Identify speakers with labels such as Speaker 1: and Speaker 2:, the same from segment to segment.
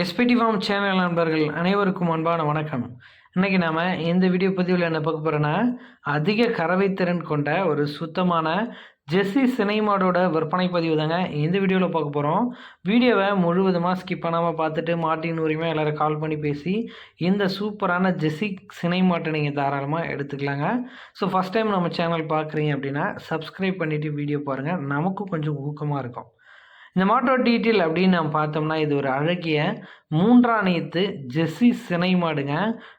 Speaker 1: SPD form channel நண்பர்கள் அனைவருக்கும் அன்பான வணக்கம். இன்னைக்கு நாம இந்த வீடியோ பதிவில் என்ன பார்க்க போறோம்னா, அதிக கறவை திறன் கொண்ட ஒரு சுத்தமான ஜெர்சி சினை மாடோட விற்பனை பதிவு தாங்க இந்த வீடியோவில் பார்க்க போகிறோம். வீடியோவை முழுவதுமாக ஸ்கிப் பண்ணாமல் பார்த்துட்டு மாட்டின் உரிமை எல்லாரும் கால் பண்ணி பேசி இந்த சூப்பரான ஜெர்சி சினை மாட்டை நீங்கள் தாராளமாக எடுத்துக்கலாங்க. ஸோ ஃபஸ்ட் டைம் நம்ம சேனல் பார்க்குறீங்க அப்படின்னா சப்ஸ்கிரைப் பண்ணிவிட்டு வீடியோ பாருங்கள், நமக்கும் கொஞ்சம் ஊக்கமாக இருக்கும். இந்த மாட்டோட டீட்டெயில் அப்படின்னு நம்ம பார்த்தோம்னா, இது ஒரு அழகிய மூன்றாணியத்து ஜெர்சி சினை மாடுங்க.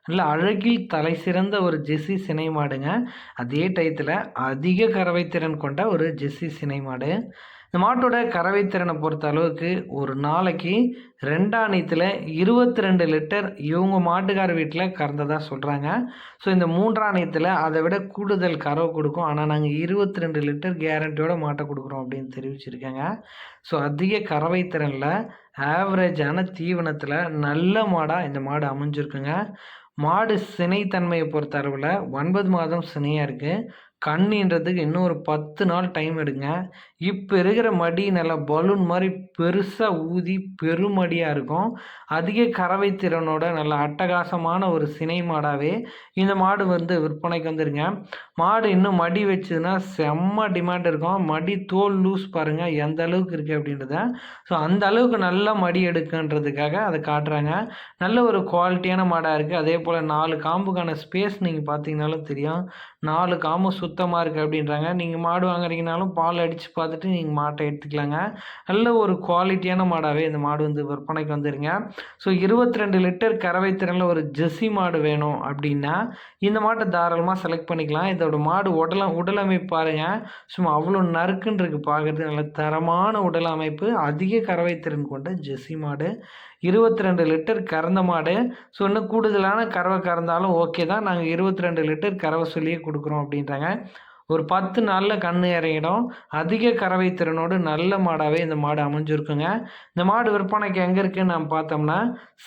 Speaker 1: நல்ல அழகில் தலை சிறந்த ஒரு ஜெர்சி சினை மாடுங்க. அதே டயத்தில் அதிக கறவை திறன் கொண்ட ஒரு ஜெர்சி சினை மாடு. இந்த மாட்டோட கறவை திறனை பொறுத்த அளவுக்கு ஒரு நாளைக்கு 2 22 லிட்டர் இவங்க மாட்டுக்கார வீட்டில் கறந்ததாக சொல்கிறாங்க. ஸோ இந்த 3 அதை விட கூடுதல் கறவை கொடுக்கும். ஆனால் நாங்கள் 22 லிட்டர் கேரண்டியோட மாட்டை கொடுக்குறோம் அப்படின்னு தெரிவிச்சிருக்காங்க. ஸோ அதிக கறவை திறனில் ஆவரேஜான தீவனத்தில் நல்ல மாடாக இந்த மாடு அமைஞ்சிருக்குங்க. மாடு சினைத்தன்மையை பொறுத்த அளவில் 9 மாதம் சினையாக இருக்குது. கண்ணுன்றதுக்கு இன்னும் ஒரு 10 நாள் டைம் எடுங்க. இப்போ இருக்கிற மடி நல்லா பலூன் மாதிரி பெருசாக ஊதி பெருமடியாக இருக்கும். அதிக கறவை திறனோட நல்ல அட்டகாசமான ஒரு சினை மாடாகவே இந்த மாடு விற்பனைக்கு வந்துருங்க. மாடு இன்னும் மடி வச்சுதுன்னா செம்ம டிமாண்ட் இருக்கும். மடி தோல் லூஸ் பாருங்கள் எந்த அளவுக்கு இருக்குது அப்படின்றத. ஸோ அந்த அளவுக்கு நல்லா மடி எடுக்குன்றதுக்காக அதை காட்டுறாங்க. நல்ல ஒரு குவாலிட்டியான மாடாக இருக்குது. அதே போல் 4 காம்புக்கான ஸ்பேஸ் நீங்கள் பார்த்தீங்கன்னாலும் தெரியும். 4 காம்பு சுத்தமாக இருக்குது அப்படின்றாங்க. நீங்கள் மாடு வாங்குறீங்கனாலும் பால் அடித்து பார்த்துட்டு நீங்கள் மாட்டை எடுத்துக்கலாங்க. நல்ல ஒரு குவாலிட்டியான மாடாகவே இந்த மாடு விற்பனைக்கு வந்துருங்க. ஸோ 22 லிட்டர் கறவை திறனில் ஒரு ஜெர்சி மாடு வேணும் அப்படின்னா இந்த மாட்டை தாராளமாக செலக்ட் பண்ணிக்கலாம். இதோட மாடு உடல் அமைப்பு பாருங்கள், சும்மா அவ்வளோ நறுக்குன்னு இருக்குது பார்க்குறது. நல்ல தரமான உடல் அமைப்பு, அதிக கறவை திறன் கொண்ட ஜெர்சி மாடு, 22 லிட்டர் கறந்த மாடு. ஸோ இன்னும் கூடுதலான கறவை கறந்தாலும் ஓகே தான், நாங்கள் 22 லிட்டர் கறவை சொல்லியே கொடுக்குறோம் அப்படின்றாங்க. ஒரு 10 நாளில் கன்று இறங்கிடும். அதிக கறவை திறனோடு நல்ல மாடாகவே இந்த மாடு அமைஞ்சிருக்குங்க. இந்த மாடு விற்பனைக்கு எங்கே இருக்குதுன்னு நம்ம பார்த்தோம்னா,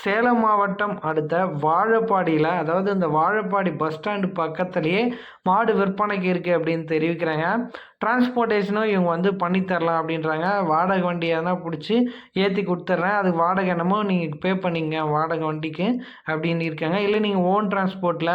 Speaker 1: சேலம் மாவட்டம் அடுத்த வாழப்பாடியில், அதாவது இந்த வாழப்பாடி பஸ் ஸ்டாண்டு பக்கத்துலேயே மாடு விற்பனைக்கு இருக்குது அப்படின்னு தெரிவிக்கிறாங்க. டிரான்ஸ்போர்ட்டேஷனும் இவங்க பண்ணித்தரலாம் அப்படின்றாங்க. வாடகை வண்டியாக இருந்தால் பிடிச்சி ஏற்றி கொடுத்துட்றேன், அதுக்கு வாடகை என்னமோ நீங்கள் பே பண்ணிங்க வாடகை வண்டிக்கு அப்படின்னு இருக்காங்க. இல்லை நீங்கள் ஓன் டிரான்ஸ்போர்ட்டில்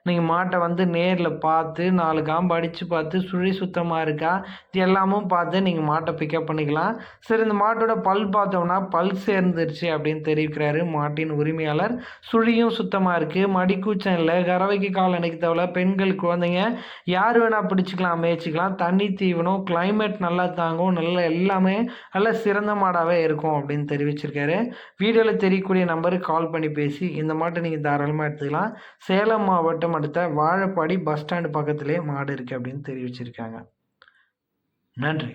Speaker 1: நீங்கள் மாட்டை நேரில் பார்த்து 4 காம்பு அடித்து பார்த்து சுழி சுத்தமாக இருக்கா இது எல்லாமும் பார்த்து நீங்கள் மாட்டை பிக்கப் பண்ணிக்கலாம். சரி, இந்த மாட்டோட பல் பார்த்தோம்னா பல் சேர்ந்துருச்சு அப்படின்னு தெரிவிக்கிறாரு மாட்டின் உரிமையாளர். சுழியும் சுத்தமாக இருக்குது, மடிக்கூச்சம் இல்லை, கறவைக்கு கால் அணைக்க தேவையில்ல. பெண்கள், குழந்தைங்க யார் வேணால் பிடிச்சிக்கலாம், மேய்ச்சிக்கலாம். தண்ணி தீவனம் கிளைமேட் நல்லா தாங்கும், நல்ல எல்லாமே நல்ல சிறந்த மாடாகவே இருக்கும் அப்படின்னு தெரிவிச்சிருக்காரு. வீடியோவில் தெரியக்கூடிய நம்பருக்கு கால் பண்ணி பேசி இந்த மாட்டை நீங்கள் தாராளமாக எடுத்துக்கலாம். சேலம் மாவட்டம் அடுத்த வாழப்பாடி பஸ் ஸ்டாண்டு பக்கத்திலே மாடு இருக்குது அப்படின்னு தெரிவிச்சிருக்காங்க. நன்றி.